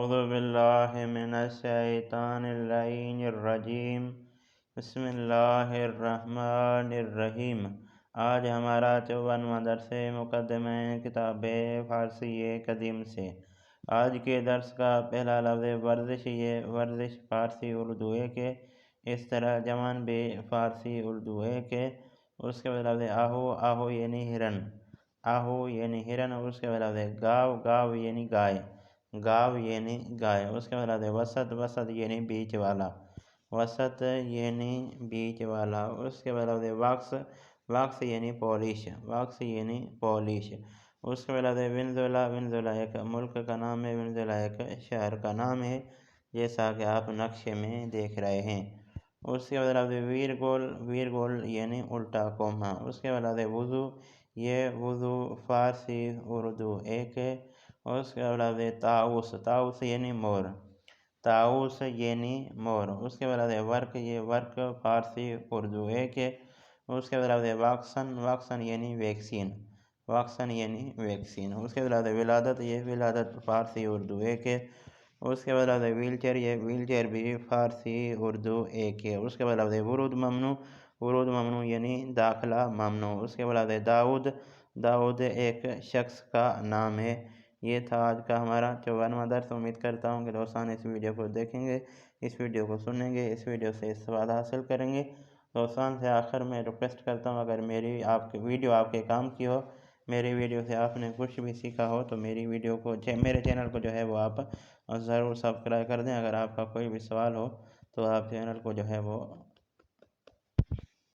اعوذ باللہ من الشیطان اللعین الرجیم بسم اللہ الرحمن الرحیم۔ آج ہمارا 54واں درس مقدمہ کتاب فارسی قدیم سے۔ آج کے درس کا پہلا لفظ ورزش۔ یہ ورزش فارسی اردو ہے کہ اس طرح جمان بھی فارسی اردو ہے کہ اس کے بعد لفظ آہو۔ آہو یعنی ہرن، آہو یعنی ہرن۔ اور اس کے بعد لفظ گاو۔ گاو یعنی گائے، گاو یعنی گائے۔ اس کے بعد لفظ وسط۔ وسط یعنی بیچ والا، وسط یعنی بیچ والا۔ اس کے بعد لفظ واکس۔ واکس یعنی پالش، واکس یعنی پالش۔ اس کے بعد لفظ ونزویلا۔ ونزویلا ایک ملک کا نام ہے، ونزویلا ایک شہر کا نام ہے، جیسا کہ آپ نقشے میں دیکھ رہے ہیں۔ اس کے بعد لفظ ویرگول۔ ویرگول یعنی الٹا کوما۔ اس کے بعد لفظ وضو۔ یہ وضو فارسی اردو ایک ہے۔ اور اس کے بعد لفظ طاؤس۔ طاؤس یعنی مور، طاؤس یعنی مور۔ اس کے بعد لفظ ورق۔ یہ ورق فارسی اردو ایک ہے۔ اس کے بعد لفظ واکسن۔ واکسن یعنی ویکسین، واکسن یعنی ویکسین۔ اس کے بعد لفظ ولادت۔ یہ ولادت فارسی اردو ایک ہے۔ اس کے بعد لفظ ویل چیئر۔ یہ ویل چیئر بھی فارسی اردو ایک ہے۔ اس کے بعد لفظ ورود ممنوع۔ ورود ممنوع یعنی داخلہ ممنوع۔ اس کے بعد لفظ داؤد۔ داؤد ایک شخص کا نام ہے۔ یہ تھا آج کا ہمارا 54واں درس۔ امید کرتا ہوں کہ دوستان اس ویڈیو کو دیکھیں گے، اس ویڈیو کو سنیں گے، اس ویڈیو سے استفادہ حاصل کریں گے۔ دوستان سے آخر میں ریکویسٹ کرتا ہوں، اگر میری آپ کی ویڈیو آپ کے کام کی ہو، میری ویڈیو سے آپ نے کچھ بھی سیکھا ہو، تو میری ویڈیو کو میرے چینل کو جو ہے وہ آپ ضرور سبسکرائب کر دیں۔ اگر آپ کا کوئی بھی سوال ہو تو آپ چینل کو جو ہے وہ